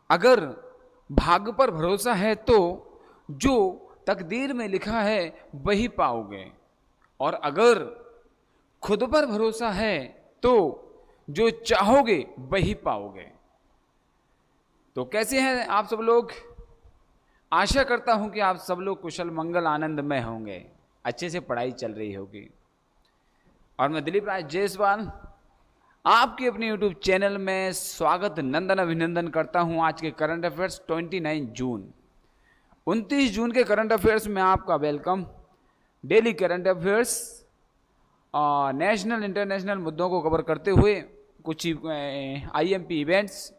अगर भाग्य पर भरोसा है तो जो तकदीर में लिखा है वही पाओगे, और अगर खुद पर भरोसा है तो जो चाहोगे वही पाओगे। तो कैसे हैं आप सब लोग? आशा करता हूं कि आप सब लोग कुशल मंगल आनंद में होंगे, अच्छे से पढ़ाई चल रही होगी। और मैं दिलीप राज जायसवाल आपके अपने YouTube चैनल में स्वागत नंदन अभिनंदन करता हूं। आज के करंट अफेयर्स 29 जून 29 जून के करंट अफेयर्स में आपका वेलकम। डेली करंट अफेयर्स और नेशनल इंटरनेशनल मुद्दों को कवर करते हुए कुछ IMP इवेंट्स,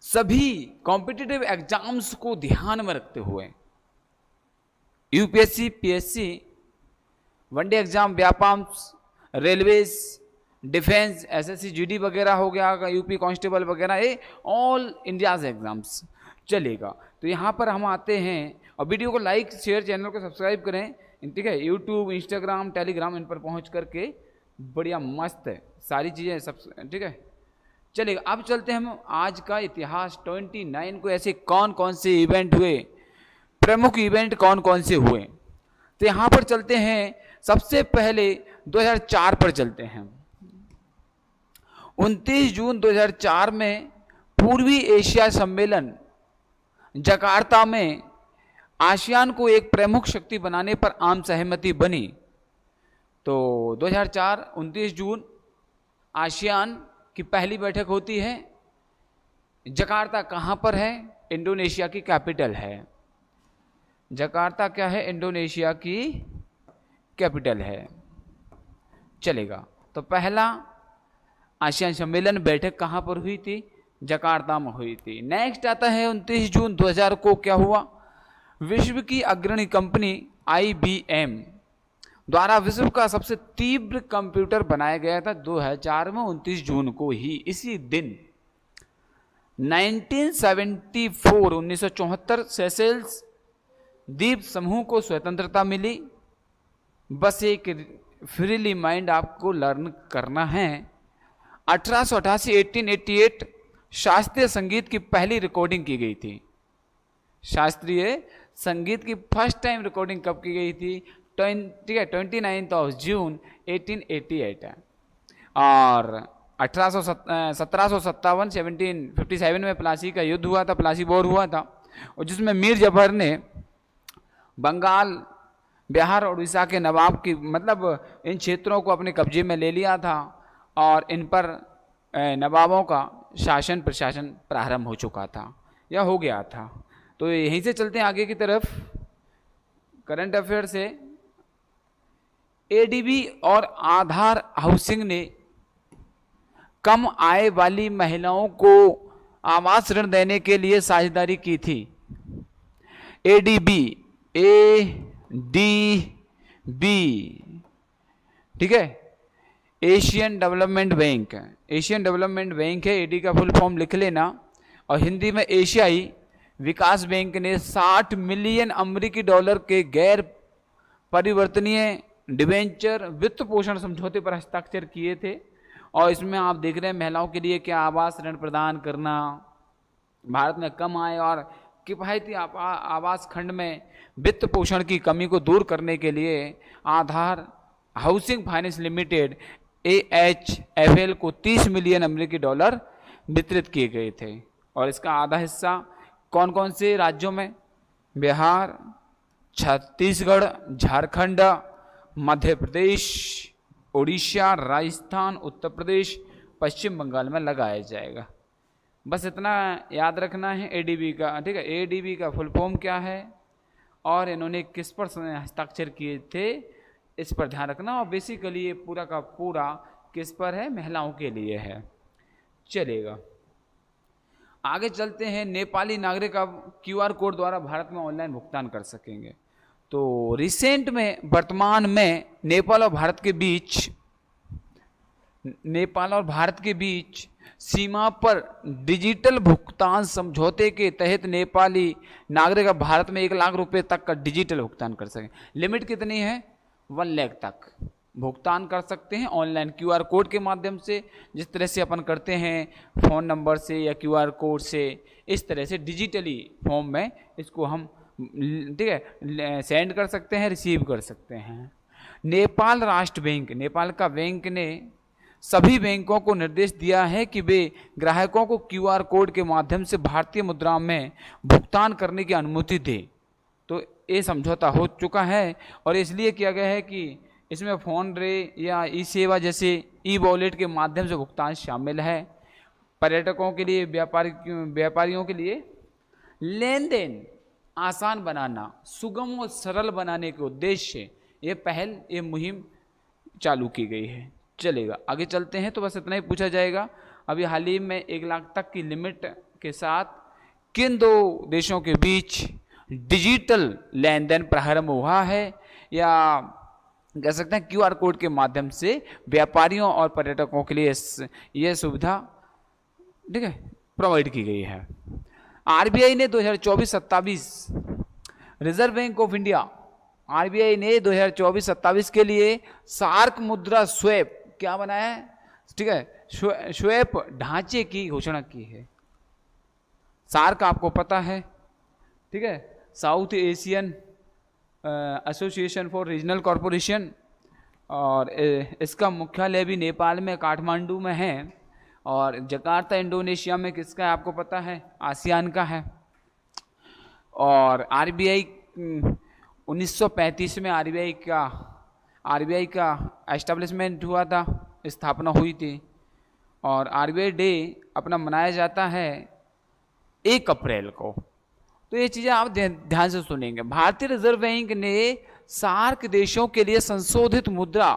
सभी कॉम्पिटिटिव एग्जाम्स को ध्यान में रखते हुए UPSC, PSC, वनडे एग्जाम, व्यापाम्स, रेलवेज, डिफेंस, SSC, GD वगैरह हो गया, UP कांस्टेबल वगैरह, ये ऑल इंडियाज एग्जाम्स चलेगा। तो यहाँ पर हम आते हैं और वीडियो को लाइक शेयर, चैनल को सब्सक्राइब करें, ठीक है। यूट्यूब, इंस्टाग्राम, टेलीग्राम इन पर पहुँच करके बढ़िया मस्त है सारी चीज़ें सब, ठीक है, चलेगा। अब चलते हैं हम आज का इतिहास 29 को ऐसे कौन कौन से इवेंट हुए, प्रमुख इवेंट कौन कौन से हुए। तो यहाँ पर चलते हैं, सबसे पहले 2004 पर चलते हैं। 29 जून 2004 में पूर्वी एशिया सम्मेलन जकार्ता में आसियान को एक प्रमुख शक्ति बनाने पर आम सहमति बनी। तो 2004 29 जून आसियान की पहली बैठक होती है। जकार्ता कहाँ पर है? इंडोनेशिया की कैपिटल है। जकार्ता क्या है? इंडोनेशिया की कैपिटल है, चलेगा। तो पहला आसियान सम्मेलन बैठक कहाँ पर हुई थी? जकार्ता में हुई थी। नेक्स्ट आता है 29 जून 2000 को क्या हुआ? विश्व की अग्रणी कंपनी IBM द्वारा विश्व का सबसे तीव्र कंप्यूटर बनाया गया था 2004 में 29 जून को ही। इसी दिन 1974 सेशेल्स द्वीप समूह को स्वतंत्रता मिली। बस एक फ्रीली माइंड आपको लर्न करना है। 1888 शास्त्रीय संगीत की पहली रिकॉर्डिंग की गई थी। शास्त्रीय संगीत की फर्स्ट टाइम रिकॉर्डिंग कब की गई थी? 29 जून 1888 है। और 1757 में प्लासी का युद्ध हुआ था, प्लासी वॉर हुआ था, और जिसमें मीर जफर ने बंगाल, बिहार और उड़ीसा के नवाब की, मतलब इन क्षेत्रों को अपने कब्जे में ले लिया था और इन पर नवाबों का शासन प्रशासन प्रारंभ हो चुका था या हो गया था। तो यहीं से चलते हैं आगे की तरफ करंट अफेयर से। ADB और आधार हाउसिंग ने कम आय वाली महिलाओं को आवास ऋण देने के लिए साझेदारी की थी। ADB, ठीक है, Asian development bank, Asian development bank है। AD का फुल फॉर्म लिख लेना। और हिंदी में एशियाई विकास बैंक ने 60 मिलियन अमेरिकी डॉलर के गैर परिवर्तनीय डिवेंचर वित्त पोषण समझौते पर हस्ताक्षर किए थे। और इसमें आप देख रहे हैं महिलाओं के लिए क्या आवास ऋण प्रदान करना, भारत में कम आय और किफायती आवास खंड में वित्त पोषण की कमी को दूर करने के लिए आधार हाउसिंग फाइनेंस लिमिटेड AHFL को 30 मिलियन अमेरिकी डॉलर वितरित किए गए थे। और इसका आधा हिस्सा कौन कौन से राज्यों में? बिहार, छत्तीसगढ़, झारखंड, मध्य प्रदेश, उड़ीसा, राजस्थान, उत्तर प्रदेश, पश्चिम बंगाल में लगाया जाएगा। बस इतना याद रखना है ADB का, ठीक है। ADB का फुल फॉर्म क्या है और इन्होंने किस पर हस्ताक्षर किए थे, इस पर ध्यान रखना। और बेसिकली ये पूरा का पूरा किस पर है? महिलाओं के लिए है, चलेगा। आगे चलते हैं। नेपाली नागरिक अब QR कोड द्वारा भारत में ऑनलाइन भुगतान कर सकेंगे। तो रिसेंट में, वर्तमान में नेपाल और भारत के बीच सीमा पर डिजिटल भुगतान समझौते के तहत नेपाली नागरिक अब भारत में 1 लाख रुपए तक का डिजिटल भुगतान कर सकें। लिमिट कितनी है? 1 लाख तक भुगतान कर सकते हैं ऑनलाइन क्यूआर कोड के माध्यम से, जिस तरह से अपन करते हैं फ़ोन नंबर से या क्यूआर कोड से, इस तरह से डिजिटली फॉर्म में इसको हम ठीक है सेंड कर सकते हैं, रिसीव कर सकते हैं। नेपाल राष्ट्र बैंक, नेपाल का बैंक ने सभी बैंकों को निर्देश दिया है कि वे ग्राहकों को क्यूआर कोड के माध्यम से भारतीय मुद्रा में भुगतान करने की अनुमति दे। तो ये समझौता हो चुका है और इसलिए किया गया है कि इसमें फ़ोन रे या ई सेवा जैसे ई वॉलेट के माध्यम से भुगतान शामिल है। पर्यटकों के लिए, व्यापारियों के लिए लेन देन आसान बनाना, सुगम और सरल बनाने के उद्देश्य से ये मुहिम चालू की गई है। चलेगा, आगे चलते हैं। तो बस इतना ही पूछा जाएगा। अभी हाल ही में 1 लाख तक की लिमिट के साथ किन 2 देशों के बीच डिजिटल लेन देन प्रारंभ हुआ है, या कह सकते हैं क्यूआर कोड के माध्यम से व्यापारियों और पर्यटकों के लिए यह सुविधा ठीक है प्रोवाइड की गई है। आरबीआई ने 2024-27 reserve bank of India RBI ने 2024-27 के लिए सार्क मुद्रा स्वैप क्या बनाया है, ठीक है, स्वैप ढांचे की घोषणा की है। सार्क आपको पता है, ठीक है, south Asian association for regional corporation, और इसका मुख्यालय भी नेपाल में काठमांडू में है, और जकार्ता इंडोनेशिया में किसका है आपको पता है, आसियान का है। और आरबीआई 1935 में आरबीआई का एस्टेब्लिशमेंट हुआ था, स्थापना हुई थी, और आरबीआई डे अपना मनाया जाता है 1 अप्रैल को। तो ये चीज़ें आप ध्यान से सुनेंगे। भारतीय रिजर्व बैंक ने सार्क देशों के लिए संशोधित मुद्रा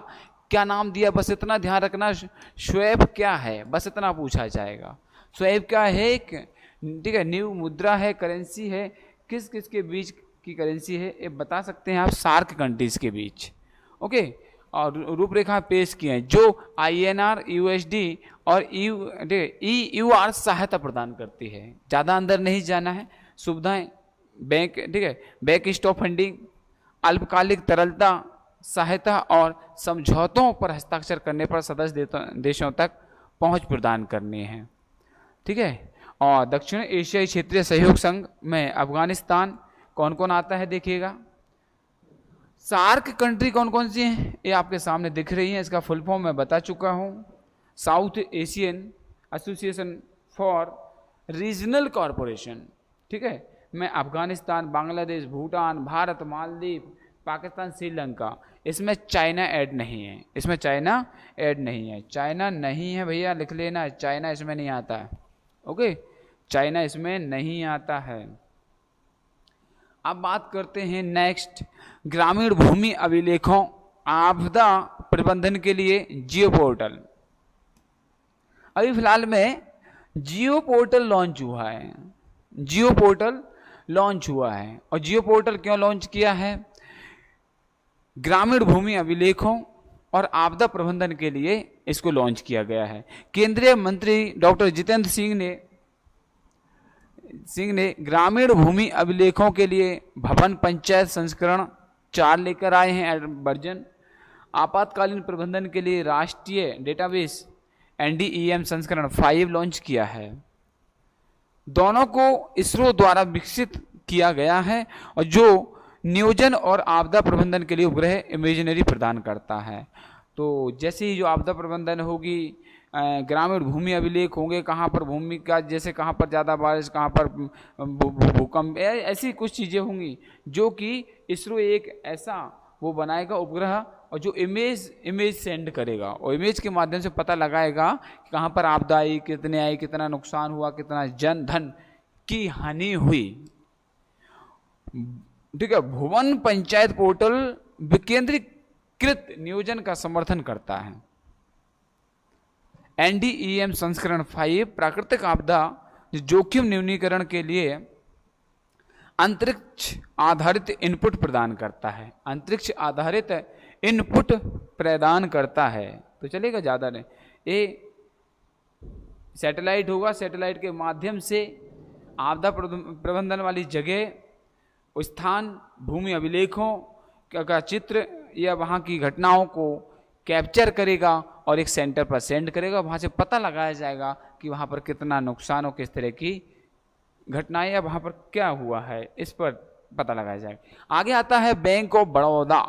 क्या नाम दिया, बस इतना ध्यान रखना। स्वैप क्या है, बस इतना पूछा जाएगा। स्वैप क्या है, ठीक है, न्यू मुद्रा है, करेंसी है, किस किस के बीच की करेंसी है ये बता सकते हैं आप, सार्क कंट्रीज के बीच। ओके, और रूपरेखा पेश की है जो आईएनआर, यूएसडी और ईयूआर सहायता प्रदान करती है। ज़्यादा अंदर नहीं जाना है। सुविधाएं बैंक, ठीक है, बैंक स्टॉक फंडिंग, अल्पकालिक तरलता सहायता और समझौतों पर हस्ताक्षर करने पर सदस्य देशों तक पहुंच प्रदान करनी है, ठीक है। और दक्षिण एशियाई क्षेत्रीय सहयोग संघ में अफगानिस्तान कौन कौन आता है देखिएगा। सार्क कंट्री कौन कौन सी हैं ये आपके सामने दिख रही हैं, इसका फुल फॉर्म मैं बता चुका हूँ। South Asian association for regional corporation, ठीक है, में अफगानिस्तान, बांग्लादेश, भूटान, भारत, मालदीव, पाकिस्तान, श्रीलंका। इसमें चाइना ऐड नहीं है, इसमें चाइना ऐड नहीं है, चाइना नहीं है भैया, लिख लेना, चाइना इसमें नहीं आता है। ओके, चाइना इसमें नहीं आता है। अब बात करते हैं नेक्स्ट, ग्रामीण भूमि अभिलेखों आपदा प्रबंधन के लिए जियो पोर्टल। अभी फिलहाल में जियो पोर्टल लॉन्च हुआ है, जियो पोर्टल लॉन्च हुआ है। और जियो पोर्टल क्यों लॉन्च किया है, ग्रामीण भूमि अभिलेखों और आपदा प्रबंधन के लिए इसको लॉन्च किया गया है। केंद्रीय मंत्री डॉक्टर जितेंद्र सिंह ने ग्रामीण भूमि अभिलेखों के लिए भवन पंचायत संस्करण 4 लेकर आए हैं वर्जन। आपातकालीन प्रबंधन के लिए राष्ट्रीय डेटाबेस NDEM संस्करण 5 लॉन्च किया है। दोनों को इसरो द्वारा विकसित किया गया है और जो नियोजन और आपदा प्रबंधन के लिए उपग्रह इमेजनरी प्रदान करता है। तो जैसे ही जो आपदा प्रबंधन होगी, ग्रामीण भूमि अभिलेख होंगे, कहाँ पर भूमि का, जैसे कहाँ पर ज़्यादा बारिश, कहाँ पर भूकंप, ऐसी कुछ चीज़ें होंगी जो कि इसरो एक ऐसा वो बनाएगा उपग्रह, और जो इमेज सेंड करेगा और इमेज के माध्यम से पता लगाएगा कि कहाँ पर आपदा आई, कितने आई, कितना नुकसान हुआ, कितना जन धन की हानि हुई, ठीक है। भुवन पंचायत पोर्टल विकेंद्रीकृत नियोजन का समर्थन करता है। NDEM संस्करण 5 प्राकृतिक आपदा जोखिम न्यूनीकरण के लिए अंतरिक्ष आधारित इनपुट प्रदान करता है, अंतरिक्ष आधारित इनपुट प्रदान करता है। तो चलेगा, ज़्यादा नहीं, ये सैटेलाइट होगा, सैटेलाइट के माध्यम से आपदा प्रबंधन वाली जगह, स्थान, भूमि अभिलेखों का चित्र या वहाँ की घटनाओं को कैप्चर करेगा और एक सेंटर पर सेंड करेगा। वहाँ से पता लगाया जाएगा कि वहाँ पर कितना नुकसान और किस तरह की घटनाएं या वहाँ पर क्या हुआ है, इस पर पता लगाया जाएगा। आगे आता है bank of Baroda.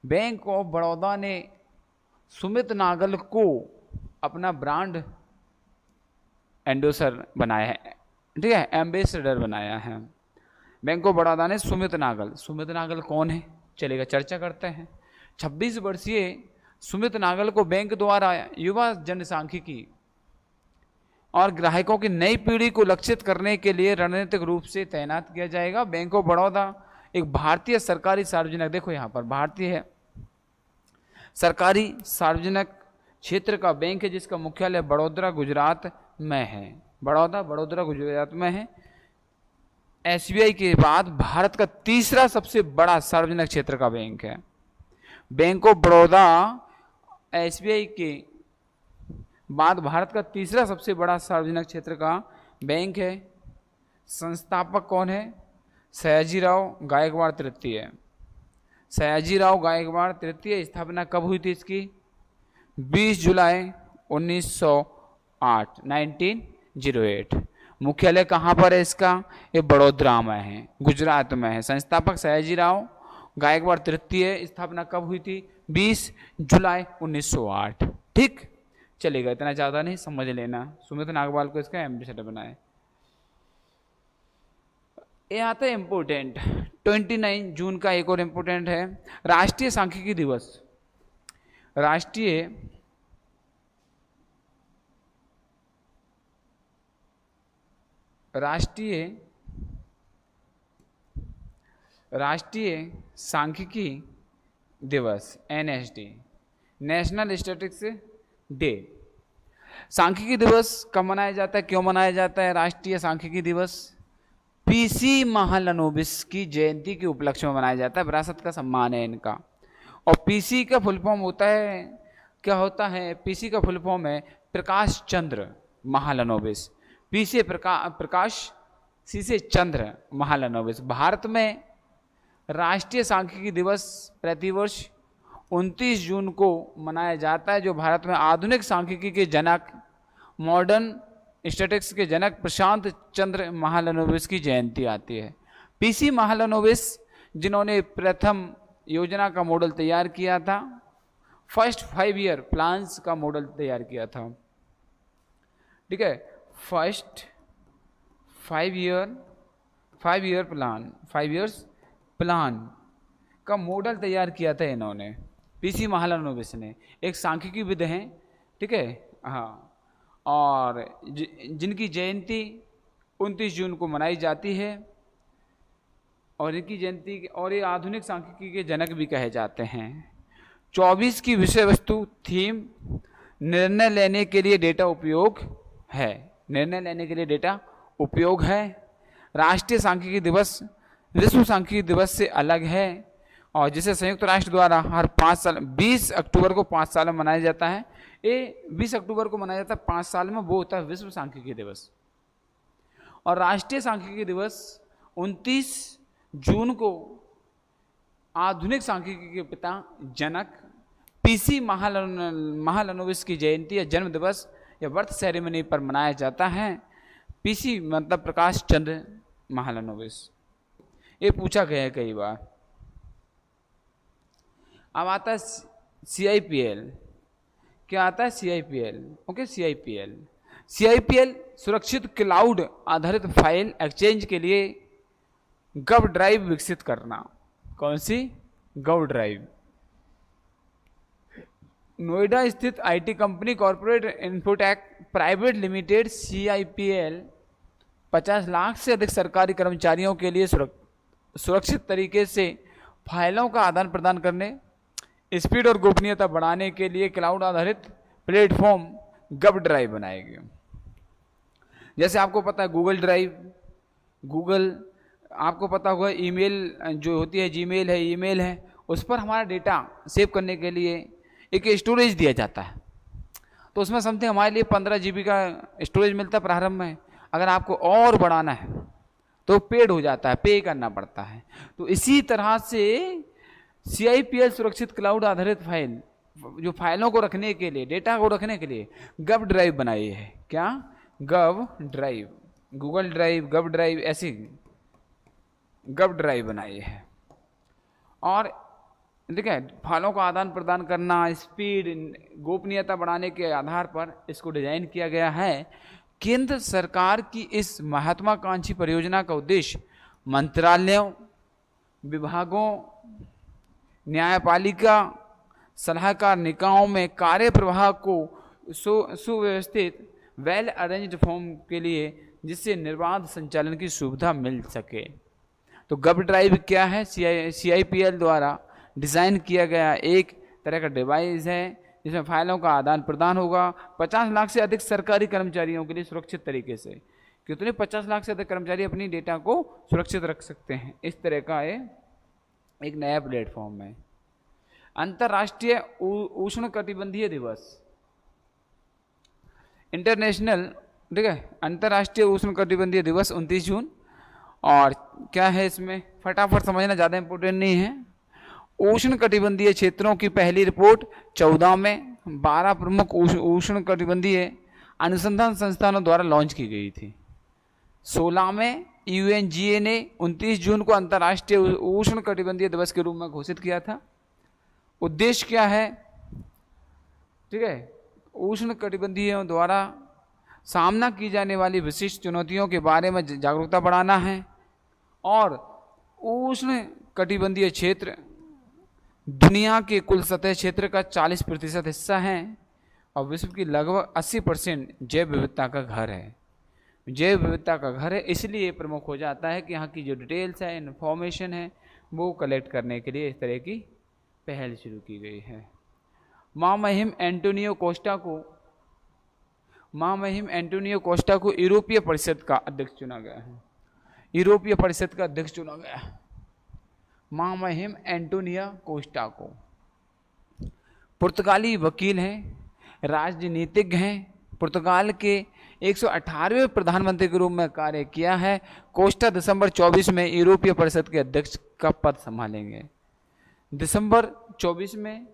Bank of Baroda ने सुमित नागल को अपना ब्रांड एंडोसर बनाया है, ठीक है, एम्बेसडर बनाया है। बैंक ऑफ बड़ौदा ने सुमित नागल कौन है, चलेगा चर्चा करते हैं। 26 वर्षीय सुमित नागल को बैंक द्वारा युवा जनसांख्यिकी और ग्राहकों की नई पीढ़ी को लक्षित करने के लिए रणनीतिक रूप से तैनात किया जाएगा। बैंक ऑफ बड़ौदा एक भारतीय सरकारी सार्वजनिक, देखो यहाँ पर भारतीय है, सरकारी सार्वजनिक क्षेत्र का बैंक है जिसका मुख्यालय बड़ौदा गुजरात में है। बड़ौदा गुजरात में है। एसबीआई के बाद भारत का तीसरा सबसे बड़ा सार्वजनिक क्षेत्र का बैंक है। बैंक ऑफ बड़ौदा एसबीआई के बाद भारत का तीसरा सबसे बड़ा सार्वजनिक क्षेत्र का बैंक है। संस्थापक कौन है? सयाजीराव गायकवाड़ तृतीय। सयाजीराव गायकवाड़ तृतीय। स्थापना कब हुई थी इसकी? 20 जुलाई 1908, 1908। मुख्यालय कहाँ पर है इसका? ये बड़ोदरा में है, गुजरात में है। संस्थापक सयाजीराव गायकवाड़ तृतीय। स्थापना कब हुई थी? 20 जुलाई 1908। ठीक, चलेगा, इतना ज़्यादा नहीं, समझ लेना। सुमित नागवाल को इसका एम्बेसडर बनाए। ये आता है इम्पोर्टेंट, 29 जून का एक और इम्पोर्टेंट है, राष्ट्रीय सांख्यिकी दिवस। राष्ट्रीय सांख्यिकी दिवस, एनएसडी, नेशनल स्टैटिस्टिक्स डे। सांख्यिकी दिवस कब मनाया जाता है, क्यों मनाया जाता है राष्ट्रीय सांख्यिकी दिवस? पीसी महालनोबिस की जयंती के उपलक्ष्य में मनाया जाता है। विरासत का सम्मान है इनका। और पीसी का फुल फॉर्म होता है, क्या होता है? पीसी का फुल फॉर्म है प्रकाश चंद्र महालनोबिस। पी से प्रकाश, सी से चंद्र महालनोबिस। भारत में राष्ट्रीय सांख्यिकी दिवस प्रतिवर्ष 29 जून को मनाया जाता है, जो भारत में आधुनिक सांख्यिकी के जनक, मॉडर्न स्टैटिस्टिक्स के जनक प्रशांत चंद्र महालनोबिस की जयंती आती है। पीसी महालनोबिस जिन्होंने प्रथम योजना का मॉडल तैयार किया था, फर्स्ट 5 ईयर प्लान्स का मॉडल तैयार किया था, ठीक है, फर्स्ट 5 इयर्स प्लान का मॉडल तैयार किया था इन्होंने, पीसी महालनोबिस ने। एक सांख्यिकी विद हैं, ठीक है, हाँ, और जिनकी जयंती 29 जून को मनाई जाती है। और इनकी जयंती, और ये आधुनिक सांख्यिकी के जनक भी कहे जाते हैं। 24 की विषय वस्तु, थीम, निर्णय लेने के लिए डेटा उपयोग है। निर्णय लेने के लिए डेटा उपयोग है। राष्ट्रीय सांख्यिकी दिवस विश्व सांख्यिकी दिवस से अलग है, और जिसे संयुक्त राष्ट्र द्वारा हर 5 साल 20 अक्टूबर को 5 साल में मनाया जाता है। ये 20 अक्टूबर को मनाया जाता है 5 साल में, वो होता है विश्व सांख्यिकी दिवस। और राष्ट्रीय सांख्यिकी दिवस 29 जून को आधुनिक सांख्यिकी के पिता जनक पीसी महालनोबिस की जयंती या जन्म दिवस या बर्थ सेरेमनी पर मनाया जाता है। पीसी मतलब प्रकाश चंद्र महालनोबिस। ये पूछा गया है कई बार। अब आता है CIPL। क्या आता है? CIPL। ओके, CIPL सुरक्षित क्लाउड आधारित फाइल एक्सचेंज के लिए गव ड्राइव विकसित करना। कौन सी? गव ड्राइव। नोएडा स्थित IT company corporate infotech private limited CIPL 50 lakh से अधिक सरकारी कर्मचारियों के लिए सुरक्षित तरीके से फाइलों का आदान प्रदान करने, स्पीड और गोपनीयता बढ़ाने के लिए क्लाउड आधारित प्लेटफॉर्म गव ड्राइव बनाएगी। जैसे आपको पता है गूगल, आपको पता होगा ईमेल जो होती है, जीमेल है, ईमेल है, उस पर हमारा डेटा सेव करने के लिए एक स्टोरेज दिया जाता है। तो उसमें समथिंग हमारे लिए 15 GB का स्टोरेज मिलता है प्रारंभ में। अगर आपको और बढ़ाना है तो पेड हो जाता है, पे करना पड़ता है। तो इसी तरह से CIPL सुरक्षित क्लाउड आधारित फाइल, जो फाइलों को रखने के लिए, डेटा को रखने के लिए गव ड्राइव बनाई है। क्या? गव ड्राइव, गूगल ड्राइव, गव ड्राइव, ऐसी गव ड्राइव बनाई है। और देखिए, फाइलों का आदान प्रदान करना, स्पीड, गोपनीयता बढ़ाने के आधार पर इसको डिजाइन किया गया है। केंद्र सरकार की इस महत्वाकांक्षी परियोजना का उद्देश्य मंत्रालयों, विभागों, न्यायपालिका, सलाहकार निकायों में कार्य प्रवाह को सुव्यवस्थित, वेल अरेंज्ड फॉर्म के लिए, जिससे निर्बाध संचालन की सुविधा मिल सके। तो गव ड्राइव क्या है? CIPL द्वारा डिज़ाइन किया गया एक तरह का डिवाइस है जिसमें फाइलों का आदान प्रदान होगा 50 लाख से अधिक सरकारी कर्मचारियों के लिए सुरक्षित तरीके से। कितने? 50 लाख से अधिक कर्मचारी अपनी डेटा को सुरक्षित रख सकते हैं। इस तरह का एक नया प्लेटफॉर्म है। अंतर्राष्ट्रीय उष्णकटिबंधीय दिवस, इंटरनेशनल, ठीक है, अंतर्राष्ट्रीय उष्णकटिबंधीय दिवस 29 जून। और क्या है इसमें? फटाफट समझना, ज़्यादा इंपॉर्टेंट नहीं है। उष्णकटिबंधीय क्षेत्रों की पहली रिपोर्ट 14 में 12 प्रमुख उष्णकटिबंधीय अनुसंधान संस्थानों द्वारा लॉन्च की गई थी। 16 में UNGA ने 29 जून को अंतर्राष्ट्रीय उष्णकटिबंधीय दिवस के रूप में घोषित किया था। उद्देश्य क्या है? ठीक है, उष्णकटिबंधीयों द्वारा सामना की जाने वाली विशिष्ट चुनौतियों के बारे में जागरूकता बढ़ाना है। और उष्णकटिबंधीय क्षेत्र दुनिया के कुल सतह क्षेत्र का 40% हिस्सा है और विश्व की लगभग 80% जैव विविधता का घर है। जैव विविधता का घर है, इसलिए प्रमुख हो जाता है कि यहाँ की जो डिटेल्स है, इन्फॉर्मेशन है, वो कलेक्ट करने के लिए इस तरह की पहल शुरू की गई है। महामहिम एंटोनियो कोस्टा को यूरोपीय परिषद का अध्यक्ष चुना गया है। यूरोपीय परिषद का अध्यक्ष चुना गया है महामहिम एंटोनियो कोस्टा को। पुर्तगाली वकील हैं, राजनीतिज्ञ हैं। पुर्तगाल के 118वें प्रधानमंत्री के रूप में कार्य किया है। कोस्टा दिसंबर 24 में यूरोपीय परिषद के अध्यक्ष का पद संभालेंगे। दिसंबर 24 में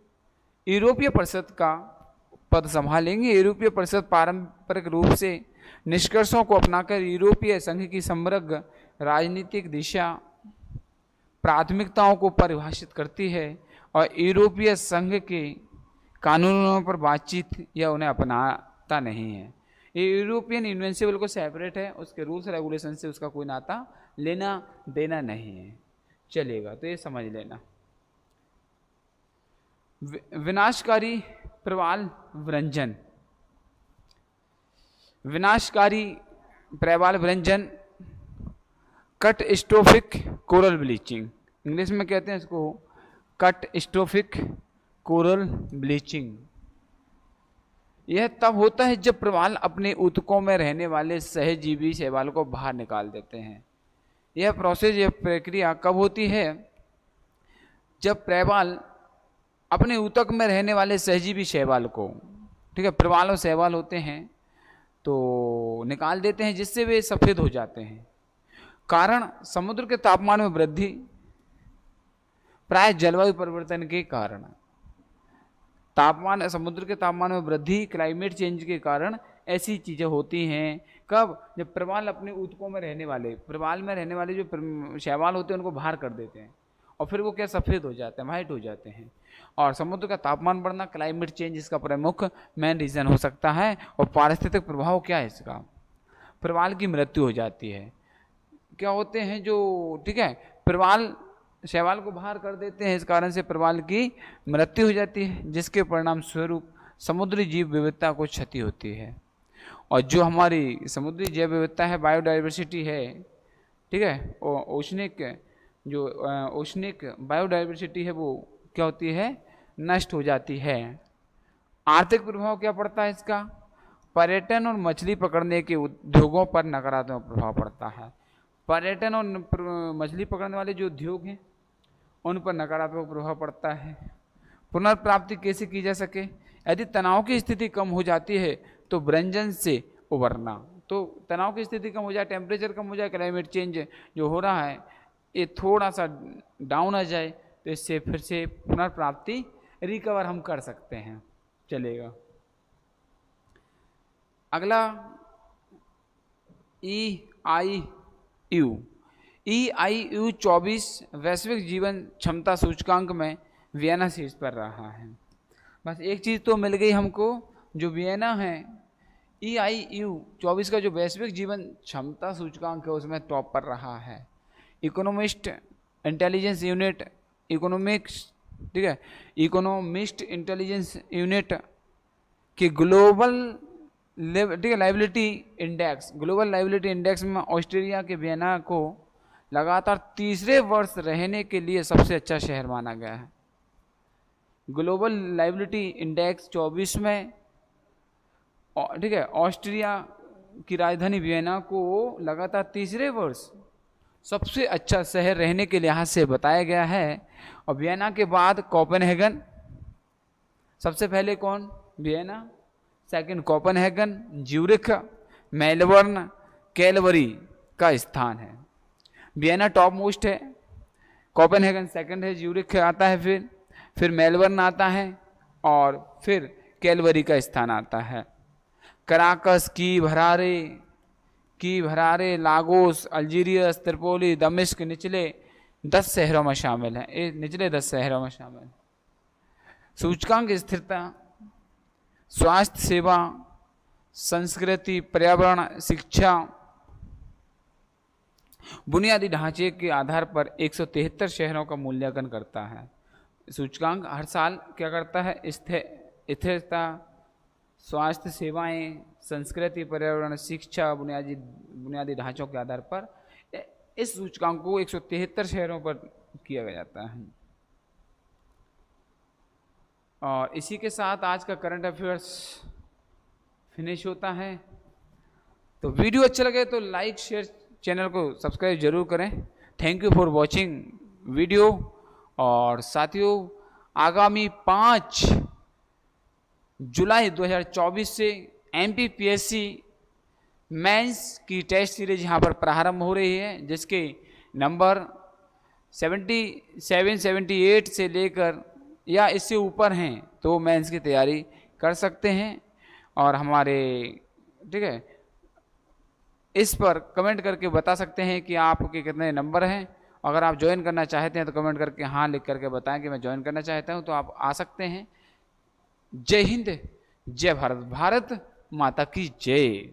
यूरोपीय परिषद का पद संभालेंगे। यूरोपीय परिषद पारंपरिक रूप से निष्कर्षों को अपनाकर यूरोपीय संघ की समग्र राजनीतिक दिशा, प्राथमिकताओं को परिभाषित करती है और यूरोपीय संघ के कानूनों पर बातचीत या उन्हें अपनाता नहीं है। ये यूरोपियन यूनियन से बिल्कुल सेपरेट है, उसके रूल्स रेगुलेशन से उसका कोई नाता लेना देना नहीं है। चलेगा, तो ये समझ लेना। विनाशकारी प्रवाल व्यंजन, विनाशकारी प्रवाल व्यंजन, कटस्ट्रोफिक कोरल ब्लीचिंग, इंग्लिश में कहते हैं इसको कटस्ट्रोफिक कोरल ब्लीचिंग। यह तब होता है जब प्रवाल अपने ऊतकों में रहने वाले सहजीवी शैवाल को बाहर निकाल देते हैं। यह प्रोसेस, यह प्रक्रिया कब होती है? जब प्रवाल अपने ऊतक में रहने वाले सहजीवी शैवाल को, ठीक है, प्रवाल और शैवाल होते हैं, तो निकाल देते हैं, जिससे वे सफ़ेद हो जाते हैं। कारण समुद्र के तापमान में वृद्धि, प्राय जलवायु परिवर्तन के कारण। समुद्र के तापमान में वृद्धि, क्लाइमेट चेंज के कारण ऐसी चीज़ें होती हैं। कब? जब प्रवाल अपने ऊतकों में रहने वाले जो शैवाल होते हैं उनको बाहर कर देते हैं और फिर वो क्या सफ़ेद हो जाते हैं, वाइट हो जाते हैं। और समुद्र का तापमान बढ़ना, क्लाइमेट चेंज इसका प्रमुख मेन रीज़न हो सकता है। और पारिस्थितिक प्रभाव क्या है इसका? प्रवाल की मृत्यु हो जाती है। क्या होते हैं जो, ठीक है, प्रवाल शैवाल को बाहर कर देते हैं, इस कारण से प्रवाल की मृत्यु हो जाती है, जिसके परिणाम स्वरूप समुद्री जीव विविधता को क्षति होती है। और जो हमारी समुद्री जैव विविधता है, बायोडाइवर्सिटी है, ठीक है, ओशनिक बायोडाइवर्सिटी है, वो क्या होती है? नष्ट हो जाती है। आर्थिक प्रभाव क्या पड़ता है इसका? पर्यटन और मछली पकड़ने के उद्योगों पर नकारात्मक प्रभाव पड़ता है। पर्यटन और मछली पकड़ने वाले जो उद्योग हैं उन पर नकारात्मक प्रभाव पड़ता है। पुनर्प्राप्ति कैसे की जा सके? यदि तनाव की स्थिति कम हो जाती है तो व्यंजन से उबरना, तो तनाव की स्थिति कम हो जाए, टेम्परेचर कम हो जाए, क्लाइमेट चेंज जो हो रहा है ये थोड़ा सा डाउन आ जाए, तो तो इससे फिर से पुनर्प्राप्ति रिकवर हम कर सकते हैं, चलेगा। अगला EIU 24 वैश्विक जीवन क्षमता सूचकांक में वियना शीर्ष पर रहा है। बस एक चीज़ तो मिल गई हमको, जो वियना है EIU 24 का जो वैश्विक जीवन क्षमता सूचकांक है उसमें टॉप पर रहा है। इकोनॉमिस्ट इंटेलिजेंस यूनिट, इकोनॉमिक्स, ठीक है, इकोनॉमिस्ट इंटेलिजेंस यूनिट के global liability index, global liability index में ऑस्ट्रेलिया के वियना को लगातार तीसरे वर्ष रहने के लिए सबसे अच्छा शहर माना गया है। ग्लोबल लाइबिलिटी इंडेक्स 24 में, ठीक है, ऑस्ट्रिया की राजधानी वियना को लगातार तीसरे वर्ष सबसे अच्छा शहर रहने के लिहाज से बताया गया है। और वियना के बाद कोपेनहेगन, सबसे पहले कौन? Vienna, second Copenhagen, Zurich, Melbourne, Calvary का स्थान है। वियना टॉप मोस्ट है, कोपेनहेगन सेकंड है, ज्यूरिख आता है, फिर मेलबर्न आता है और फिर कैलवरी का स्थान आता है। कराकस, की भरारे, लागोस, अल्जीरियस, त्रिपोली, दमिश्क निचले 10 शहरों में शामिल है। ये निचले 10 शहरों में शामिल है। सूचकांक स्थिरता, स्वास्थ्य सेवा, संस्कृति, पर्यावरण, शिक्षा, बुनियादी ढांचे के आधार पर 173 शहरों का मूल्यांकन करता है। सूचकांक हर साल क्या करता है? स्थिरता, स्वास्थ्य सेवाएं, संस्कृति, पर्यावरण, शिक्षा, बुनियादी ढांचों के आधार पर इस सूचकांक को 173 शहरों पर किया जाता है। और इसी के साथ आज का करंट अफेयर्स फिनिश होता है। तो वीडियो अच्छा लगे तो लाइक, शेयर, चैनल को सब्सक्राइब जरूर करें। Thank you for watching video. और साथियों, आगामी 5 जुलाई 2024 से MPPSC मेंस की टेस्ट सीरीज यहाँ पर प्रारंभ हो रही है, जिसके नंबर 77, 78 से लेकर या इससे ऊपर हैं तो मेंस की तैयारी कर सकते हैं। और हमारे, ठीक है, इस पर कमेंट करके बता सकते हैं कि आपके कितने नंबर हैं। अगर आप ज्वाइन करना चाहते हैं तो कमेंट करके हाँ लिख करके बताएं कि मैं ज्वाइन करना चाहता हूं, तो आप आ सकते हैं। जय हिंद, जय भारत, भारत माता की जय।